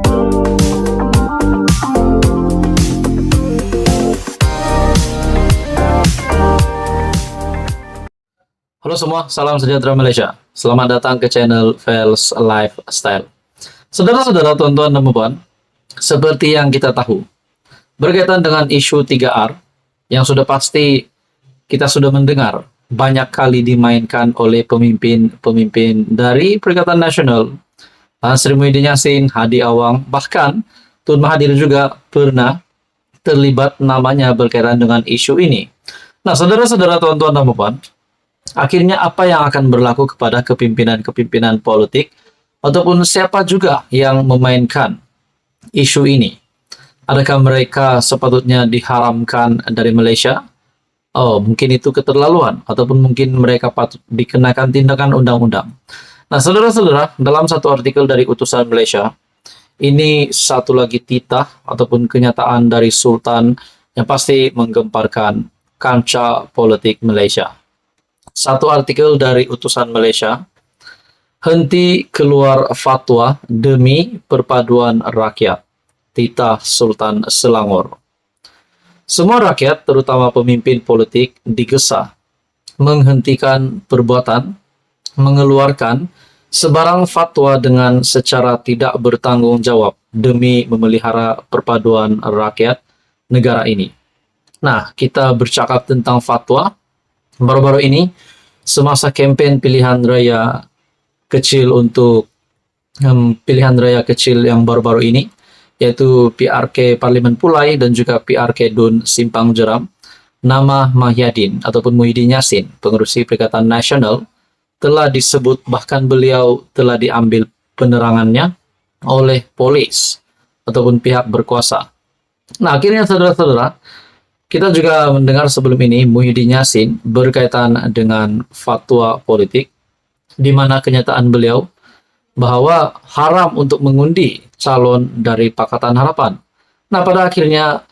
Halo semua, salam sejahtera Malaysia. Selamat datang ke channel Vels Lifestyle. Saudara-saudara, tuan-tuan dan puan, seperti yang kita tahu, berkaitan dengan isu 3R, yang sudah pasti kita sudah mendengar banyak kali dimainkan oleh pemimpin-pemimpin dari Perikatan Nasional, Sri Muhyiddin Yassin, Hadi Awang, bahkan Tun Mahathir juga pernah terlibat namanya berkaitan dengan isu ini. Nah, saudara-saudara, tuan-tuan dan puan, akhirnya apa yang akan berlaku kepada kepimpinan-kepimpinan politik ataupun siapa juga yang memainkan isu ini? Adakah mereka sepatutnya diharamkan dari Malaysia? Oh, mungkin itu keterlaluan ataupun mungkin mereka patut dikenakan tindakan undang-undang. Nah, saudara-saudara, dalam satu artikel dari Utusan Malaysia, ini satu lagi titah ataupun kenyataan dari Sultan yang pasti menggemparkan kancah politik Malaysia. Satu artikel dari Utusan Malaysia, henti keluar fatwa demi perpaduan rakyat, titah Sultan Selangor. Semua rakyat, terutama pemimpin politik, digesa menghentikan perbuatan, mengeluarkan sebarang fatwa dengan secara tidak bertanggung jawab demi memelihara perpaduan rakyat negara ini. Nah, kita bercakap tentang fatwa. Baru-baru ini, semasa kempen pilihan raya kecil untuk pilihan raya kecil yang baru-baru ini, yaitu PRK Parlimen Pulai dan juga PRK Dun Simpang Jeram, nama Mahyadin ataupun Muhyiddin Yassin, pengerusi Perikatan Nasional, telah disebut, bahkan beliau telah diambil penerangannya oleh polis ataupun pihak berkuasa. Nah, akhirnya saudara-saudara, kita juga mendengar sebelum ini Muhyiddin Yassin berkaitan dengan fatwa politik, di mana kenyataan beliau bahwa haram untuk mengundi calon dari Pakatan Harapan. Nah, pada akhirnya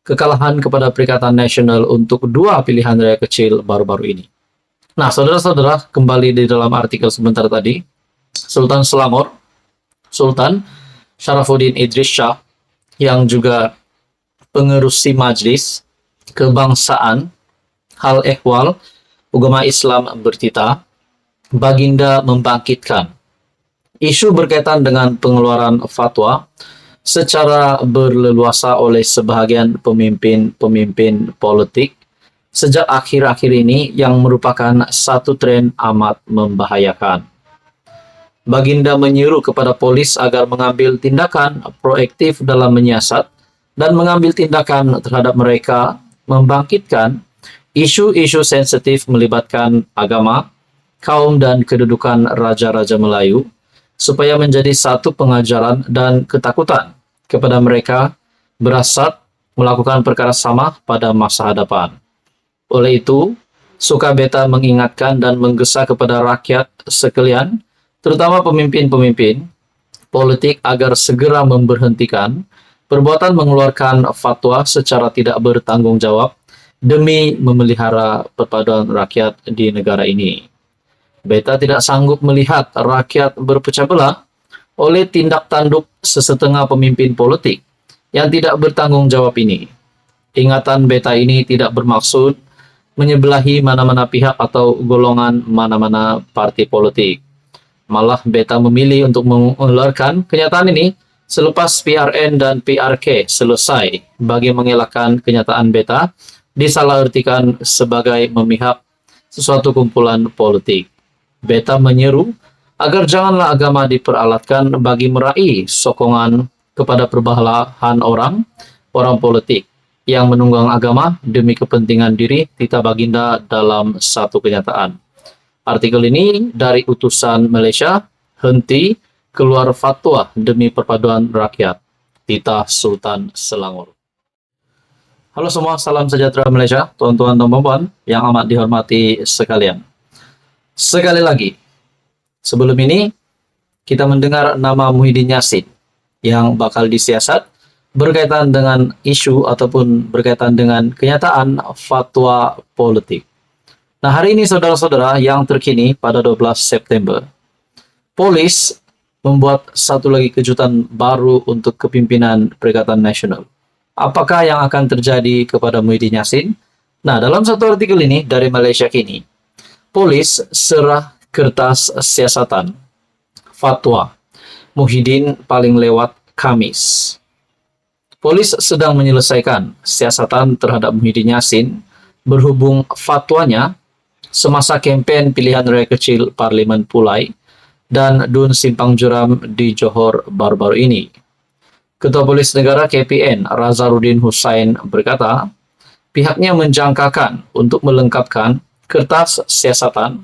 kekalahan kepada Perikatan Nasional untuk dua pilihan raya kecil baru-baru ini. Nah, saudara-saudara, kembali di dalam artikel sebentar tadi, Sultan Selangor, Sultan Sharafuddin Idris Shah, yang juga pengerusi Majlis Kebangsaan Hal Ehwal Ugama Islam bertitah, Baginda membangkitkan isu berkaitan dengan pengeluaran fatwa secara berleluasa oleh sebahagian pemimpin politik sejak akhir-akhir ini yang merupakan satu tren amat membahayakan. Baginda menyeru kepada polis agar mengambil tindakan proaktif dalam menyiasat dan mengambil tindakan terhadap mereka membangkitkan isu-isu sensitif melibatkan agama, kaum dan kedudukan raja-raja Melayu, supaya menjadi satu pengajaran dan ketakutan kepada mereka berhasrat melakukan perkara sama pada masa hadapan. Oleh itu, suka beta mengingatkan dan menggesa kepada rakyat sekalian, terutama pemimpin-pemimpin politik, agar segera memberhentikan perbuatan mengeluarkan fatwa secara tidak bertanggung jawab demi memelihara perpaduan rakyat di negara ini. Beta tidak sanggup melihat rakyat berpecah belah oleh tindak tanduk sesetengah pemimpin politik yang tidak bertanggung jawab ini. Ingatan beta ini tidak bermaksud menyebelahi mana-mana pihak atau golongan mana-mana parti politik. Malah beta memilih untuk mengeluarkan kenyataan ini selepas PRN dan PRK selesai bagi mengelakkan kenyataan beta disalahartikan sebagai memihak sesuatu kumpulan politik. Beta menyeru agar janganlah agama diperalatkan bagi meraih sokongan kepada perbelahan orang politik yang menunggang agama demi kepentingan diri titah Baginda dalam satu kenyataan. Artikel ini dari Utusan Malaysia, henti keluar fatwa demi perpaduan rakyat, titah Sultan Selangor. Halo semua, salam sejahtera Malaysia, tuan-tuan dan puan yang amat dihormati sekalian. Sekali lagi, sebelum ini kita mendengar nama Muhyiddin Yassin yang bakal disiasat berkaitan dengan isu ataupun berkaitan dengan kenyataan fatwa politik. Nah, hari ini saudara-saudara, yang terkini pada 12 September, polis membuat satu lagi kejutan baru untuk kepimpinan Perikatan Nasional. Apakah yang akan terjadi kepada Muhyiddin Yassin? Nah, dalam satu artikel ini dari Malaysia Kini, polis serah kertas siasatan, fatwa, Muhyiddin paling lewat Kamis. Polis sedang menyelesaikan siasatan terhadap Muhyiddin Yassin berhubung fatwanya semasa kempen pilihan raya kecil Parlimen Pulai dan Dun Simpang Juram di Johor baru-baru ini. Ketua Polis Negara KPN Razarudin Hussain berkata, pihaknya menjangkakan untuk melengkapkan kertas siasatan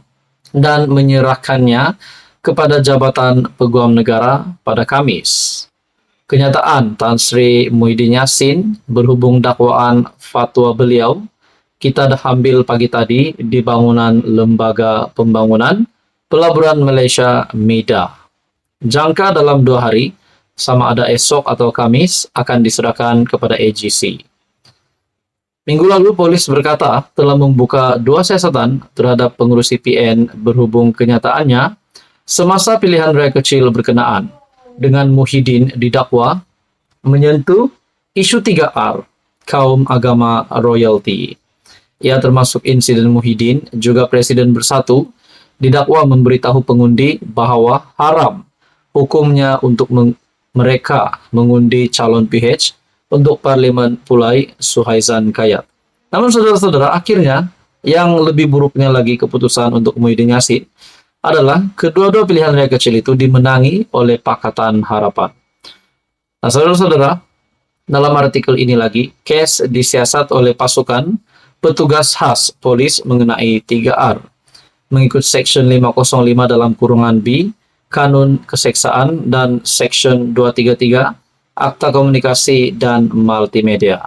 dan menyerahkannya kepada Jabatan Peguam Negara pada Kamis. Kenyataan Tan Sri Muhyiddin Yassin berhubung dakwaan fatwa beliau, kita dah ambil pagi tadi di bangunan Lembaga Pembangunan Pelaburan Malaysia MEDA. Jangka dalam 2 hari, sama ada esok atau Kamis, akan diserahkan kepada AGC. Minggu lalu, polis berkata telah membuka 2 siasatan terhadap pengurus CPN berhubung kenyataannya semasa pilihan raya kecil berkenaan dengan Muhyiddin didakwa menyentuh isu 3R, kaum agama royalty. Ia termasuk insiden Muhyiddin, juga Presiden Bersatu, didakwa memberitahu pengundi bahwa haram hukumnya untuk mereka mengundi calon PH untuk Parlimen Pulai Suhaizan Kayat. Namun saudara-saudara, akhirnya yang lebih buruknya lagi keputusan untuk Muhyiddin Yassin adalah kedua-dua pilihan raya kecil itu dimenangi oleh Pakatan Harapan. Nah, saudara-saudara, dalam artikel ini lagi, case disiasat oleh pasukan petugas khas polis mengenai 3R, mengikut Section 505 dalam kurungan B, Kanun Keseksaan, dan Section 233, Akta Komunikasi dan Multimedia.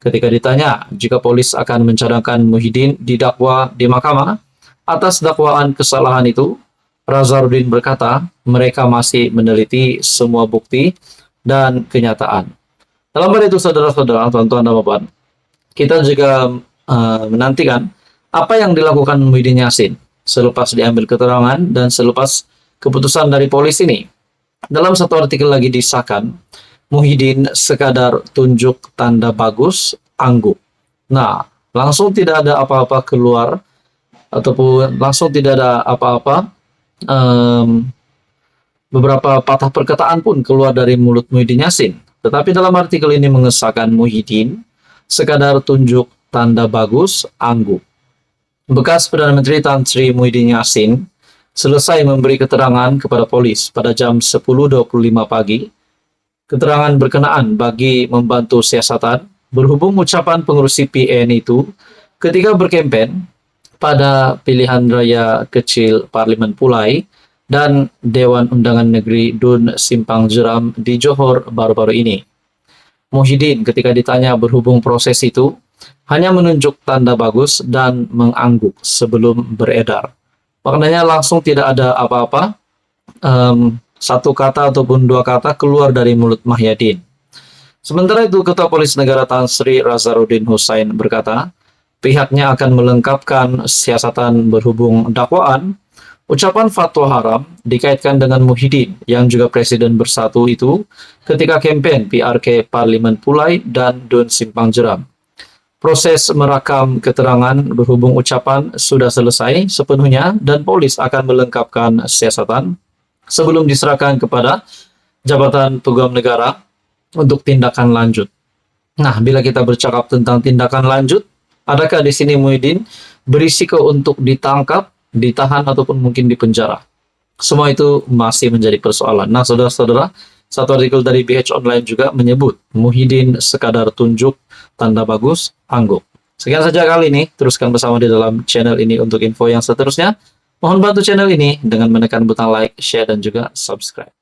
Ketika ditanya jika polis akan mencadangkan Muhyiddin didakwa di mahkamah atas dakwaan kesalahan itu, Razarudin berkata mereka masih meneliti semua bukti dan kenyataan. Dalam hal itu, saudara-saudara, tuan-tuan dan puan, kita juga menantikan apa yang dilakukan Muhyiddin Yassin selepas diambil keterangan dan selepas keputusan dari polis ini. Dalam satu artikel lagi disahkan, Muhyiddin sekadar tunjuk tanda bagus, angguk. Nah, langsung tidak ada apa-apa keluar, ataupun langsung tidak ada apa-apa, beberapa patah perkataan pun keluar dari mulut Muhyiddin Yassin. Tetapi dalam artikel ini mengesahkan Muhyiddin sekadar tunjuk tanda bagus, angguk. Bekas Perdana Menteri Tan Sri Muhyiddin Yassin selesai memberi keterangan kepada polis pada jam 10.25 pagi. Keterangan berkenaan bagi membantu siasatan berhubung ucapan pengurus CPN itu ketika berkempen pada pilihan raya kecil Parlimen Pulai dan Dewan Undangan Negeri Dun Simpang Jeram di Johor baru-baru ini. Muhyiddin ketika ditanya berhubung proses itu hanya menunjuk tanda bagus dan mengangguk sebelum beredar. Maknanya langsung tidak ada apa-apa, satu kata ataupun 2 kata keluar dari mulut Muhyiddin. Sementara itu, Ketua Polis Negara Tan Sri Razarudin Hussain berkata, pihaknya akan melengkapkan siasatan berhubung dakwaan ucapan fatwa haram dikaitkan dengan Muhyiddin yang juga Presiden Bersatu itu ketika kempen PRK Parlimen Pulai dan Dun Simpang Jeram. Proses merakam keterangan berhubung ucapan sudah selesai sepenuhnya dan polis akan melengkapkan siasatan sebelum diserahkan kepada Jabatan Peguam Negara untuk tindakan lanjut. Nah, bila kita bercakap tentang tindakan lanjut, adakah di sini Muhyiddin berisiko untuk ditangkap, ditahan, ataupun mungkin dipenjara? Semua itu masih menjadi persoalan. Nah, saudara-saudara, satu artikel dari BH Online juga menyebut Muhyiddin sekadar tunjuk tanda bagus, angguk. Sekian saja kali ini, teruskan bersama di dalam channel ini untuk info yang seterusnya. Mohon bantu channel ini dengan menekan butang like, share, dan juga subscribe.